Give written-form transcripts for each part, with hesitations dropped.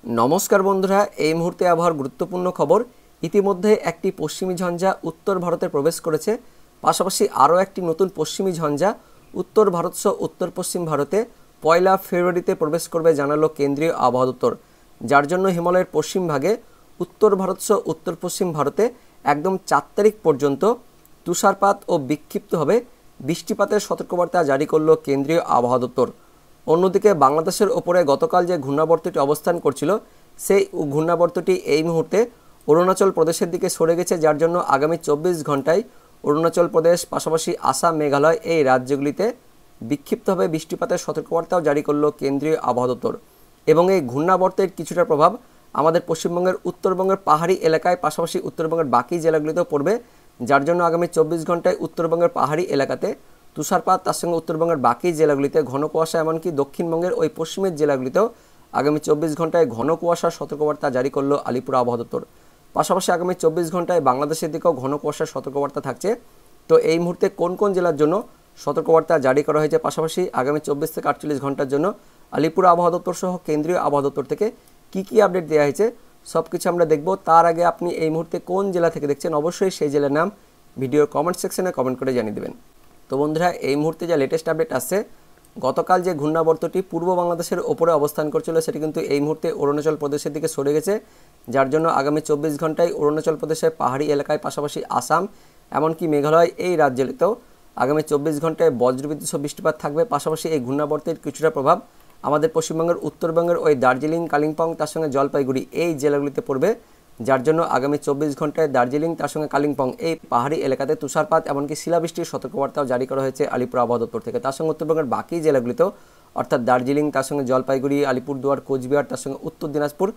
नमस्कार बंधुरा এই মুহূর্তে আবহাওয়ার গুরুত্বপূর্ণ খবর। ইতিমধ্যে একটি পশ্চিমী ঝঞ্ঝা উত্তর ভারতে প্রবেশ করেছে, পাশাপাশি আরও একটি নতুন পশ্চিমী ঝঞ্ঝা উত্তর ভারত সহ উত্তর পশ্চিম ভারতে 1 ফেব্রুয়ারিতে প্রবেশ করবে জানালো কেন্দ্রীয় আবহাওয়া দপ্তর। যার জন্য হিমালয়ের পশ্চিম ভাগে উত্তর ভারত সহ উত্তর পশ্চিম ভারতে একদম 4 তারিখ পর্যন্ত তুষারপাত ও বিক্ষিপ্তভাবে বৃষ্টিপাতের সতর্কবার্তা জারি করল কেন্দ্রীয় আবহাওয়া দপ্তর। অন্যদিকে বাংলাদেশের ওপরে গতকাল যে ঘূর্ণাবর্তটি অবস্থান করছিল সেই ঘূর্ণাবর্তটি এই মুহূর্তে অরুণাচল প্রদেশের দিকে সরে গেছে, যার জন্য আগামী 24 ঘন্টায় অরুণাচল প্রদেশ পাশাপাশি আসাম, মেঘালয় এই রাজ্যগুলিতে বিক্ষিপ্তভাবে বৃষ্টিপাতের সতর্কবার্তাও জারি করল কেন্দ্রীয় আবহাওয়া দপ্তর। এবং এই ঘূর্ণাবর্তের কিছুটা প্রভাব আমাদের পশ্চিমবঙ্গের উত্তরবঙ্গের পাহাড়ি এলাকায় পাশাপাশি উত্তরবঙ্গের বাকি জেলাগুলিতেও পড়বে, যার জন্য আগামী 24 ঘন্টায় উত্তরবঙ্গের পাহাড়ি এলাকাতে তুষারপাত, তার সঙ্গে উত্তরবঙ্গের বাকি জেলাগুলিতে ঘন কুয়াশা, এমনকি দক্ষিণবঙ্গের ওই পশ্চিমের জেলাগুলিতেও আগামী 24 ঘন্টায় ঘন কুয়াশার সতর্কবার্তা জারি করল আলিপুর আবহাওয়া দপ্তর। পাশাপাশি আগামী 24 ঘন্টায় বাংলাদেশের দিকেও ঘন কুয়াশার সতর্কবার্তা থাকছে। তো এই মুহূর্তে কোন কোন জেলার জন্য সতর্কবার্তা জারি করা হয়েছে, পাশাপাশি আগামী 24 থেকে 48 ঘন্টার জন্য আলিপুর আবহাওয়া দপ্তর সহ কেন্দ্রীয় আবহাওয়া দপ্তর থেকে কী আপডেট দেওয়া হয়েছে সব কিছু আমরা দেখব। তার আগে আপনি এই মুহূর্তে কোন জেলা থেকে দেখছেন অবশ্যই সেই জেলার নাম ভিডিওর কমেন্ট সেকশনে কমেন্ট করে জানিয়ে দেবেন। তো বন্ধুরা, এই মুহূর্তে যা লেটেস্ট আপডেট আসছে, গতকাল যে ঘূর্ণাবর্তটি পূর্ব বাংলাদেশের ওপরে অবস্থান করছিল সেটি কিন্তু এই মুহূর্তে অরুণাচল প্রদেশের দিকে সরে গেছে, যার জন্য আগামী 24 ঘন্টায় অরুণাচল প্রদেশের পাহাড়ি এলাকায় পাশাপাশি আসাম এমনকি মেঘালয় এই রাজ্যগুলিতেও আগামী 24 ঘন্টায় বজ্রবিদ্যুৎ সহ বৃষ্টিপাত থাকবে। পাশাপাশি এই ঘূর্ণাবর্তের কিছুটা প্রভাব আমাদের পশ্চিমবঙ্গের উত্তরবঙ্গের ওই দার্জিলিং, কালিম্পং, তার সঙ্গে জলপাইগুড়ি এই জেলাগুলিতে পড়বে, যার জন্য আগামী 24 ঘন্টায় দার্জিলিং তার সঙ্গে কালিম্পং এই পাহাড়ি এলাকাতে তুষারপাত এমনকি শিলাবৃষ্টির সতর্কবার্তাও জারি করা হয়েছে আলিপুর আবহাওয়া দপ্তর থেকে। তার সঙ্গে উত্তরবঙ্গের বাকি জেলাগুলিতেও অর্থাৎ দার্জিলিং, তার সঙ্গে জলপাইগুড়ি, আলিপুরদুয়ার, কোচবিহার, তার সঙ্গে উত্তর দিনাজপুর,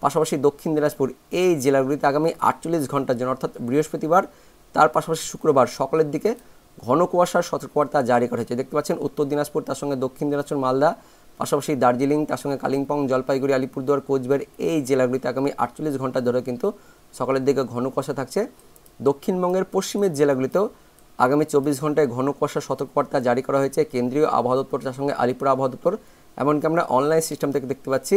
পাশাপাশি দক্ষিণ দিনাজপুর এই জেলাগুলিতে আগামী 48 ঘন্টার জন্য অর্থাৎ বৃহস্পতিবার তার পাশাপাশি শুক্রবার সকালের দিকে ঘন কুয়াশার সতর্কবার্তা জারি করা হয়েছে। দেখতে পাচ্ছেন উত্তর দিনাজপুর, তার সঙ্গে দক্ষিণ দিনাজপুর, মালদা, পাশাপাশি দার্জিলিং, তার সঙ্গে কালিম্পং, জলপাইগুড়ি, আলিপুরদুয়ার, কোচবিহার এই জেলাগুলিতে আগামী 48 ঘন্টা ধরে কিন্তু সকালের দিকে ঘন কুয়াশা থাকছে। দক্ষিণবঙ্গের পশ্চিমের জেলাগুলিতেও আগামী 24 ঘন্টায় ঘন কুয়াশার সতর্কবার্তা জারি করা হয়েছে কেন্দ্রীয় আবহাওয়া দপ্তর, তার সঙ্গে আলিপুর আবহাওয়া দপ্তর। এমনকি আমরা অনলাইন সিস্টেম থেকে দেখতে পাচ্ছি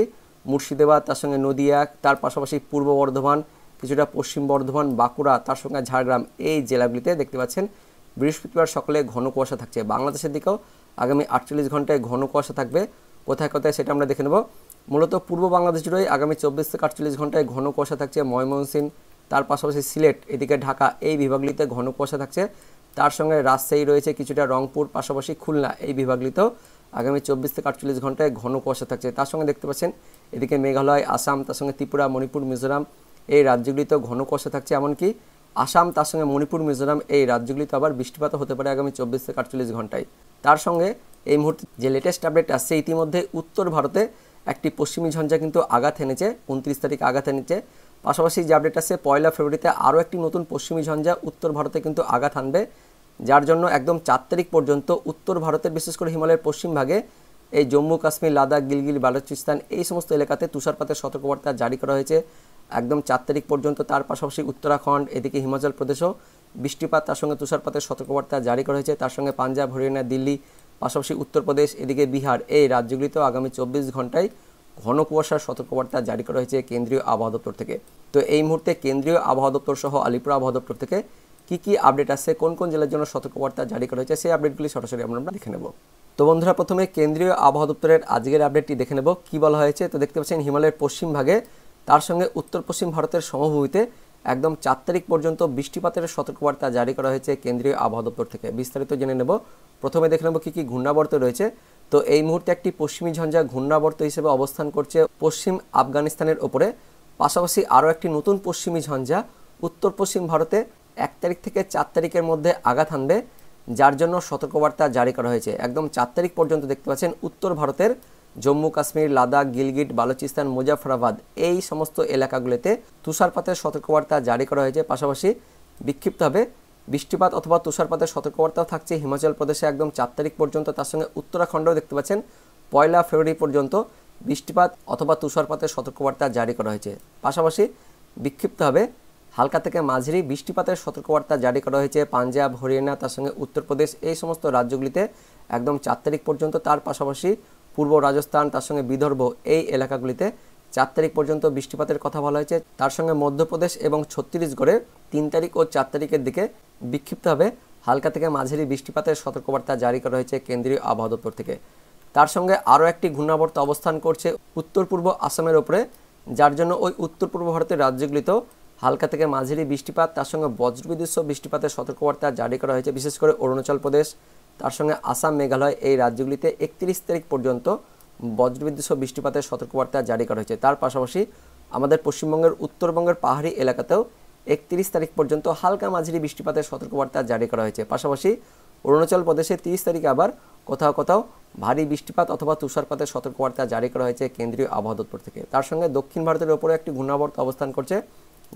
মুর্শিদাবাদ, তার সঙ্গে নদিয়া, তার পাশাপাশি পূর্ব বর্ধমান, কিছুটা পশ্চিম বর্ধমান, বাঁকুড়া, তার সঙ্গে ঝাড়গ্রাম এই জেলাগুলিতে দেখতে পাচ্ছেন বৃহস্পতিবার সকালে ঘন কুয়াশা থাকছে। বাংলাদেশের দিকেও আগামী 48 ঘন্টায় ঘন কুয়াশা থাকবে। কোথায় কোথায় সেটা আমরা দেখে নেব। মূলত পূর্ব বাংলাদেশ জুড়েই আগামী 24 থেকে 48 ঘন্টায় ঘন কুয়াশা থাকছে। ময়মনসিংহ, তার পাশাপাশি সিলেট, এদিকে ঢাকা এই বিভাগগুলিতে ঘন কুয়াশা থাকছে। তার সঙ্গে রাজশাহী রয়েছে, কিছুটা রংপুর, পাশাপাশি খুলনা এই বিভাগগুলিতেও আগামী 24 থেকে 48 ঘন্টায় ঘন কুয়াশা থাকছে। তার সঙ্গে দেখতে পাচ্ছেন এদিকে মেঘালয়, আসাম, তার সঙ্গে ত্রিপুরা, মণিপুর, মিজোরাম এই রাজ্যগুলিতেও ঘন কুয়াশা থাকছে। এমনকি আসাম, তার সঙ্গে মণিপুর, মিজোরাম এই রাজ্যগুলিতে আবার বৃষ্টিপাত হতে পারে আগামী 24 থেকে 48 ঘন্টায়। তার সঙ্গে এই মুহূর্তে যে লেটেস্ট আপডেট আসছে, ইতিমধ্যে উত্তর ভারতে একটি পশ্চিমী ঝঞ্ঝা কিন্তু আঘাত এনেছে, 29 তারিখ আঘাত এনেছে। পাশাপাশি যে আপডেট আসছে 1 ফেব্রুয়ারিতে আরও একটি নতুন পশ্চিমী ঝঞ্ঝা উত্তর ভারতে কিন্তু আঘাত আনবে, যার জন্য একদম 4 তারিখ পর্যন্ত উত্তর ভারতের বিশেষ করে হিমালয়ের পশ্চিম ভাগে এই জম্মু কাশ্মীর, লাদাখ, গিলগিট বালুচিস্তান এই সমস্ত এলাকাতে তুষারপাতের সতর্কবার্তা জারি করা হয়েছে একদম 4 তারিখ পর্যন্ত। তার পাশাপাশি উত্তরাখণ্ড, এদিকে হিমাচল প্রদেশও বৃষ্টিপাত তার সঙ্গে তুষারপাতের সতর্কবার্তা জারি করা হয়েছে। তার সঙ্গে পাঞ্জাব, হরিয়ানা, দিল্লি, পাশাপাশি উত্তরপ্রদেশ, এদিকে বিহার এই রাজ্যগুলিতেও আগামী 24 ঘন্টায় ঘন কুয়াশার সতর্কবার্তা জারি করা হয়েছে কেন্দ্রীয় আবহাওয়া দপ্তর থেকে। তো এই মুহূর্তে কেন্দ্রীয় আবহাওয়া দপ্তর সহ আলিপুর আবহাওয়া দপ্তর থেকে কী আপডেট আসছে, কোন কোন জেলার জন্য সতর্কবার্তা জারি করা হয়েছে সেই আপডেটগুলি সরাসরি আমরা দেখে নেব। তো বন্ধুরা, প্রথমে কেন্দ্রীয় আবহাওয়া দপ্তরের আজকের আপডেটটি দেখে নেব কী বলা হয়েছে। তো দেখতে পাচ্ছেন হিমালয়ের পশ্চিম ভাগে তার সঙ্গে উত্তর পশ্চিম ভারতের সমভূমিতে একদম 4 তারিখ পর্যন্ত বৃষ্টিপাতের সতর্কবার্তা জারি করা হয়েছে কেন্দ্রীয় আবহাওয়া দপ্তর থেকে। বিস্তারিত জেনে নেব। প্রথমে দেখে নেব কী ঘূর্ণাবর্ত রয়েছে। তো এই মুহূর্তে একটি পশ্চিমী ঝঞ্ঝা ঘূর্ণাবর্ত হিসেবে অবস্থান করছে পশ্চিম আফগানিস্তানের ওপরে। পাশাপাশি আরও একটি নতুন পশ্চিমী ঝঞ্ঝা উত্তর পশ্চিম ভারতে 1 তারিখ থেকে 4 তারিখের মধ্যে আঘাত হানবে, যার জন্য সতর্কবার্তা জারি করা হয়েছে। একদম 4 তারিখ পর্যন্ত দেখতে পাচ্ছেন উত্তর ভারতের জম্মু কাশ্মীর, লাদাখ, গিলগিট বালুচিস্তান, মুজাফরাবাদ এই সমস্ত এলাকাগুলিতে তুষারপাতের সতর্কবার্তা জারি করা হয়েছে। পাশাপাশি বিক্ষিপ্তভাবে বৃষ্টিপাত অথবা তুষারপাতের সতর্কবার্তাও থাকছে হিমাচল প্রদেশে একদম 4 তারিখ পর্যন্ত। তার সঙ্গে উত্তরাখণ্ডেও দেখতে পাচ্ছেন 1 ফেব্রুয়ারি পর্যন্ত বৃষ্টিপাত অথবা তুষারপাতের সতর্কবার্তা জারি করা হয়েছে। পাশাপাশি বিক্ষিপ্তভাবে হালকা থেকে মাঝারি বৃষ্টিপাতের সতর্কবার্তা জারি করা হয়েছে পাঞ্জাব, হরিয়ানা, তার সঙ্গে উত্তরপ্রদেশ এই সমস্ত রাজ্যগুলিতে একদম 4 তারিখ পর্যন্ত। তার পাশাপাশি পূর্ব রাজস্থান, তার সঙ্গে বিদর্ভ এই এলাকাগুলিতে 4 তারিখ পর্যন্ত বৃষ্টিপাতের কথা বলা হয়েছে। তার সঙ্গে মধ্যপ্রদেশ এবং ছত্তিশগড়ে 3 তারিখ ও 4 তারিখের দিকে বিক্ষিপ্তভাবে হালকা থেকে মাঝারি বৃষ্টিপাতের সতর্কবার্তা জারি করা হয়েছে কেন্দ্রীয় আবহাওয়া দপ্তর থেকে। তার সঙ্গে আরও একটি ঘূর্ণাবর্ত অবস্থান করছে উত্তর পূর্ব আসামের ওপরে, যার জন্য ওই উত্তর পূর্ব ভারতের রাজ্যগুলিতেও হালকা থেকে মাঝারি বৃষ্টিপাত, তার সঙ্গে বজ্রবিদ্যুৎ সহ বৃষ্টিপাতের সতর্কবার্তা জারি করা হয়েছে। বিশেষ করে অরুণাচল প্রদেশ, তার সঙ্গে আসাম, মেঘালয় এই রাজ্যগুলিতে 31 তারিখ পর্যন্ত বজ্রবিদ্যুৎ সহ বৃষ্টিপাতের সতর্কবার্তা জারি করা হয়েছে। তার পাশাপাশি আমাদের পশ্চিমবঙ্গের উত্তরবঙ্গের পাহাড়ি এলাকাতেও 31 তারিখ পর্যন্ত হালকা মাঝারি বৃষ্টিপাতের সতর্কবার্তা জারি করা হয়েছে। পাশাপাশি অরুণাচল প্রদেশে 30 তারিখে আবার কোথাও কোথাও ভারী বৃষ্টিপাত অথবা তুষারপাতের সতর্কবার্তা জারি করা হয়েছে কেন্দ্রীয় আবহাওয়া দপ্তর থেকে। তার সঙ্গে দক্ষিণ ভারতের ওপরে একটি ঘূর্ণাবর্ত অবস্থান করছে,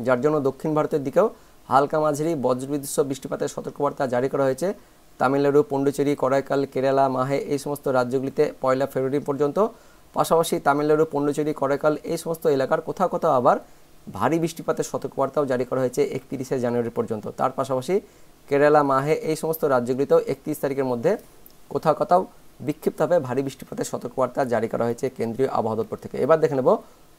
যার জন্য দক্ষিণ ভারতের দিকেও হালকা মাঝারি বজ্রবিদ্যুৎ সহ বৃষ্টিপাতের সতর্কবার্তা জারি করা হয়েছে। তামিলনাড়ু, পন্ডিচেরি, করাইকাল, কেরালা, মাহে এই সমস্ত রাজ্যগুলিতে 1 ফেব্রুয়ারি পর্যন্ত। পাশাপাশি তামিলনাড়ু, পন্ডিচেরি, করাইকাল এই সমস্ত এলাকার কোথাও কোথাও আবার ভারী বৃষ্টিপাতের সতর্কবার্তাও জারি করা হয়েছে 31শে জানুয়ারি পর্যন্ত। তার পাশাপাশি কেরালা, মাহে এই সমস্ত রাজ্যগুলিতেও 31 তারিখের মধ্যে কোথাও কোথাও বিক্ষিপ্তভাবে ভারী বৃষ্টিপাতের সতর্কবার্তা জারি করা হয়েছে কেন্দ্রীয় আবহাওয়া দপ্তর থেকে। এবার দেখে নেব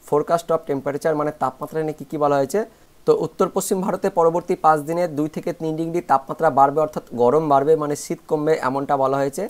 ফোরকাস্ট অফ টেম্পারেচার, মানে তাপমাত্রা নিয়ে কী কী বলা হয়েছে। তো উত্তর পশ্চিম ভারতে পরবর্তী 5 দিনে 2 থেকে 3 ডিগ্রি তাপমাত্রা বাড়বে, অর্থাৎ গরম বাড়বে, মানে শীত কমবে, এমনটা বলা হয়েছে।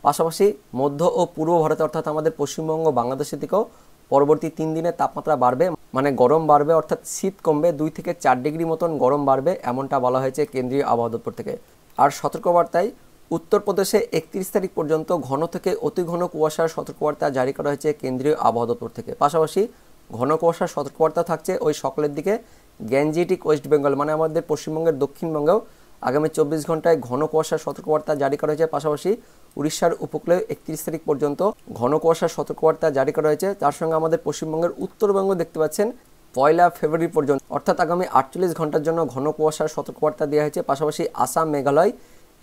পাশাপাশি মধ্য ও পূর্ব ভারতে অর্থাৎ আমাদের পশ্চিমবঙ্গ, বাংলাদেশের দিকেও পরবর্তী 3 দিনে তাপমাত্রা বাড়বে, মানে গরম বাড়বে, অর্থাৎ শীত কমবে, 2 থেকে 4 ডিগ্রি মতন গরম বাড়বে, এমনটা বলা হয়েছে কেন্দ্রীয় আবহাওয়া দপ্তর থেকে। আর সতর্কবার্তায় উত্তরপ্রদেশে 31 তারিখ পর্যন্ত ঘন থেকে অতি ঘন কুয়াশার সতর্কবার্তা জারি করা হয়েছে কেন্দ্রীয় আবহাওয়া দপ্তর থেকে। পাশাপাশি ঘন কুয়াশার সতর্কবার্তা থাকছে ওই সকালের দিকে গ্যাঞ্জেটিক ওয়েস্ট বেঙ্গল, মানে আমাদের পশ্চিমবঙ্গের দক্ষিণবঙ্গেও আগামী 24 ঘন্টায় ঘন কুয়াশার সতর্কবার্তা জারি করা হয়েছে। পাশাপাশি উড়িষ্যার উপকূলেও 31 তারিখ পর্যন্ত ঘন কুয়াশার সতর্কবার্তা জারি করা হয়েছে। তার সঙ্গে আমাদের পশ্চিমবঙ্গের উত্তরবঙ্গ দেখতে পাচ্ছেন 1 ফেব্রুয়ারি পর্যন্ত, অর্থাৎ আগামী 48 ঘন্টার জন্য ঘন কুয়াশার সতর্কবার্তা দেওয়া হয়েছে। পাশাপাশি আসাম, মেঘালয়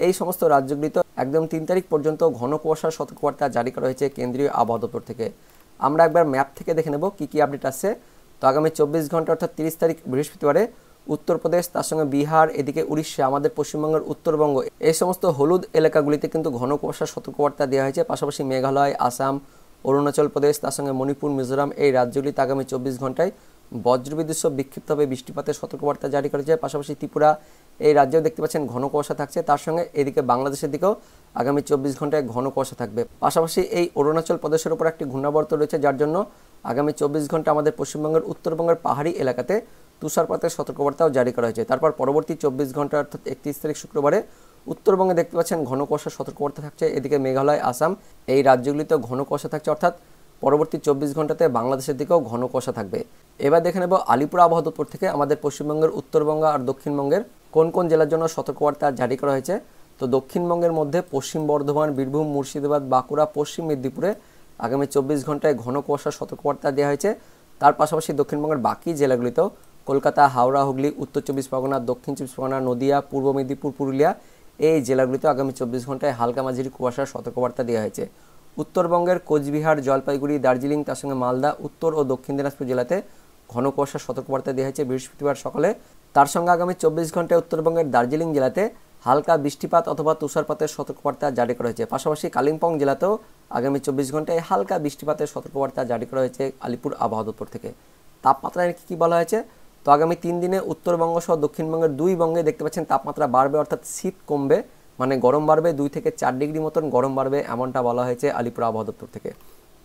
এই সমস্ত রাজ্যগুলিতে একদম 3 তারিখ পর্যন্ত ঘন কুয়াশার সতর্কবার্তা জারি করা হয়েছে কেন্দ্রীয় আবহাওয়া দপ্তর থেকে। আমরা একবার ম্যাপ থেকে দেখে নেব কী কী আপডেট আসছে। তো আগামী 24 ঘন্টা অর্থাৎ 30 তারিখ বৃহস্পতিবারে উত্তরপ্রদেশ, তার সঙ্গে বিহার, এদিকে উড়িষ্যা, আমাদের পশ্চিমবঙ্গের উত্তরবঙ্গ এই সমস্ত হলুদ এলাকাগুলিতে কিন্তু ঘন কুয়াশার সতর্কবার্তা দেওয়া হয়েছে। পাশাপাশি মেঘালয়, আসাম, অরুণাচল প্রদেশ, তার সঙ্গে মণিপুর, মিজোরাম এই রাজ্যগুলিতে আগামী 24 ঘন্টায় বজ্রবিদ্যুৎ সহ বিক্ষিপ্তভাবে বৃষ্টিপাতের সতর্কবার্তা জারি করেছে। পাশাপাশি ত্রিপুরা এই রাজ্যেও দেখতে পাচ্ছেন ঘন কুয়াশা থাকছে। তার সঙ্গে এদিকে বাংলাদেশের দিকেও আগামী 24 ঘন্টায় ঘন কুয়াশা থাকবে। পাশাপাশি এই অরুণাচল প্রদেশের উপর একটি ঘূর্ণাবর্ত রয়েছে, যার জন্য আগামী 24 ঘন্টা আমাদের পশ্চিমবঙ্গের উত্তরবঙ্গের পাহাড়ি এলাকাতে তুষারপাতের সতর্কবার্তাও জারি করা হয়েছে। তারপর পরবর্তী 24 ঘন্টা অর্থাৎ 31 তারিখ শুক্রবারে উত্তরবঙ্গে দেখতে পাচ্ছেন ঘন কুয়াশার সতর্কবার্তা থাকছে। এদিকে মেঘালয়, আসাম এই রাজ্যগুলিতেও ঘন কুয়াশা থাকছে, অর্থাৎ পরবর্তী 24 ঘন্টাতে বাংলাদেশের দিকেও ঘন কুয়াশা থাকবে। এবার দেখে নেব আলিপুর আবহাওয়া দপ্তর থেকে আমাদের পশ্চিমবঙ্গের উত্তরবঙ্গ আর দক্ষিণবঙ্গের কোন কোন জেলার জন্য সতর্কবার্তা জারি করা হয়েছে। তো দক্ষিণবঙ্গের মধ্যে পশ্চিম বর্ধমান, বীরভূম, মুর্শিদাবাদ, বাঁকুড়া, পশ্চিম মেদিনীপুরে আগামী 24 ঘন্টায় ঘন কুয়াশার সতর্কবার্তা দেওয়া হয়েছে। তার পাশাপাশি দক্ষিণবঙ্গের বাকি জেলাগুলিতেও কলকাতা, হাওড়া, হুগলি, উত্তর 24 পরগনা, দক্ষিণ 24 পরগনা, নদিয়া, পূর্ব মেদিনীপুর, পুরুলিয়া এই জেলাগুলিতে আগামী 24 ঘন্টায় হালকা মাঝারি কুয়াশার সতর্কবার্তা দেওয়া হয়েছে। উত্তরবঙ্গের কোচবিহার, জলপাইগুড়ি, দার্জিলিং, তার সঙ্গে মালদা, উত্তর ও দক্ষিণ দিনাজপুর জেলাতে ঘন কুয়াশার সতর্কবার্তা দেওয়া হয়েছে বৃহস্পতিবার সকালে। তার সঙ্গে আগামী 24 ঘন্টায় উত্তরবঙ্গের দার্জিলিং জেলাতে হালকা বৃষ্টিপাত অথবা তুষারপাতের সতর্কবার্তা জারি করা হয়েছে। পাশাপাশি কালিম্পং জেলাতেও আগামী 24 ঘন্টায় হালকা বৃষ্টিপাতের সতর্কবার্তা জারি করা হয়েছে আলিপুর আবহাওয়া দপ্তর থেকে। তাপমাত্রায় কী বলা হয়েছে, তো আগামী 3 দিনে উত্তরবঙ্গ সহ দক্ষিণবঙ্গের 2 বঙ্গে দেখতে পাচ্ছেন তাপমাত্রা বাড়বে, অর্থাৎ শীত কমবে, মানে গরম বাড়বে, 2 থেকে 4 ডিগ্রি মতন গরম বাড়বে, এমনটা বলা হয়েছে আলিপুর আবহাওয়া দপ্তর থেকে।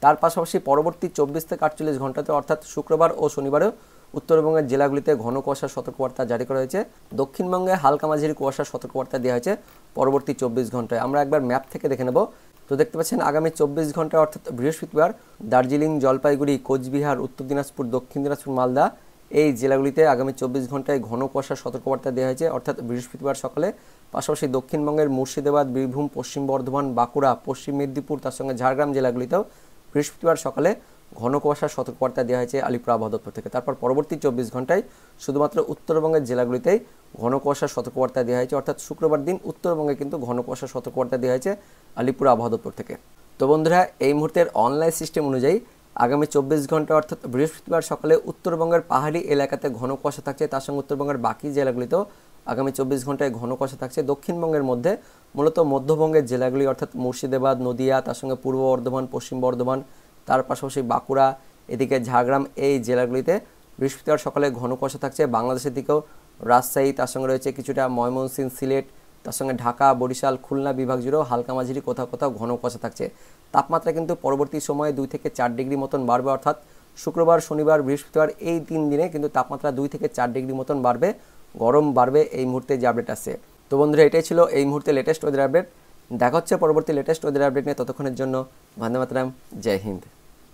তার পাশাপাশি পরবর্তী 24 থেকে 48 ঘন্টাতে অর্থাৎ শুক্রবার ও শনিবারেও উত্তরবঙ্গের জেলাগুলিতে ঘন কুয়াশার সতর্কবার্তা জারি করা হয়েছে। দক্ষিণবঙ্গে হালকা মাঝারি কুয়াশার সতর্কবার্তা দেওয়া হয়েছে পরবর্তী 24 ঘন্টায়। আমরা একবার ম্যাপ থেকে দেখে নেব। তো দেখতে পাচ্ছেন আগামী 24 ঘন্টায় অর্থাৎ বৃহস্পতিবার দার্জিলিং, জলপাইগুড়ি, কোচবিহার, উত্তর দিনাজপুর, দক্ষিণ দিনাজপুর, মালদা এই জেলাগুলিতে আগামী 24 ঘন্টায় ঘন কুয়াশার সতর্কবার্তা দেওয়া হয়েছে, অর্থাৎ বৃহস্পতিবার সকালে। পাশাপাশি দক্ষিণবঙ্গের মুর্শিদাবাদ, বীরভূম, পশ্চিম বর্ধমান, বাঁকুড়া, পশ্চিম মেদিনীপুর, তার সঙ্গে ঝাড়গ্রাম জেলাগুলিতেও বৃহস্পতিবার সকালে ঘন কুয়াশার সতর্কবার্তা দেওয়া হয়েছে আলিপুর আবহাওয়া দপ্তর থেকে। তারপর পরবর্তী 24 ঘন্টায় শুধুমাত্র উত্তরবঙ্গের জেলাগুলিতেই ঘন কুয়াশার সতর্কবার্তা দেওয়া হয়েছে, অর্থাৎ শুক্রবার দিন উত্তরবঙ্গে কিন্তু ঘন কুয়াশার সতর্কবার্তা দেওয়া হয়েছে আলিপুর আবহাওয়া দপ্তর থেকে। তো বন্ধুরা, এই মুহূর্তের অনলাইন সিস্টেম অনুযায়ী আগামী 24 ঘন্টা অর্থাৎ বৃহস্পতিবার সকালে উত্তরবঙ্গের পাহাড়ি এলাকাতে ঘন কুয়াশা থাকছে, তার সঙ্গে উত্তরবঙ্গের বাকি জেলাগুলিতেও আগামী 24 ঘন্টায় ঘন কুয়াশা থাকছে। দক্ষিণবঙ্গের মধ্যে মূলত মধ্যবঙ্গের জেলাগুলি অর্থাৎ মুর্শিদাবাদ, নদিয়া, তার সঙ্গে পূর্ব বর্ধমান, পশ্চিম বর্ধমান, তার পাশাপাশি বাঁকুড়া এদিকে ঝাড়গ্রাম এই জেলাগুলিতে বৃহস্পতিবার সকালে ঘন কুয়াশা থাকছে। বাংলাদেশের দিকেও রাজশাহী, তার সঙ্গে রয়েছে কিছুটা ময়মনসিংহ, সিলেট, তার সঙ্গে ঢাকা, বরিশাল, খুলনা বিভাগ জুড়েও হালকা মাঝারি কোথাও কোথাও ঘন কুয়াশা থাকছে। তাপমাত্রা কিন্তু পরবর্তী সময়ে 2 থেকে 4 ডিগ্রি মতন বাড়বে, অর্থাৎ শুক্রবার, শনিবার, বৃহস্পতিবার এই 3 দিনে কিন্তু তাপমাত্রা 2 থেকে 4 ডিগ্রি মতন বাড়বে, গরম বাড়বে এই মুহূর্তে যে আপডেট আছে। তো বন্ধুরা, এটাই ছিল এই মুহূর্তে লেটেস্ট ওয়েদার আপডেট। দেখা হচ্ছে পরবর্তী লেটেস্ট ওয়েদার আপডেট নিয়ে। ততক্ষণের জন্য বন্দে মাতরম, জয় হিন্দ।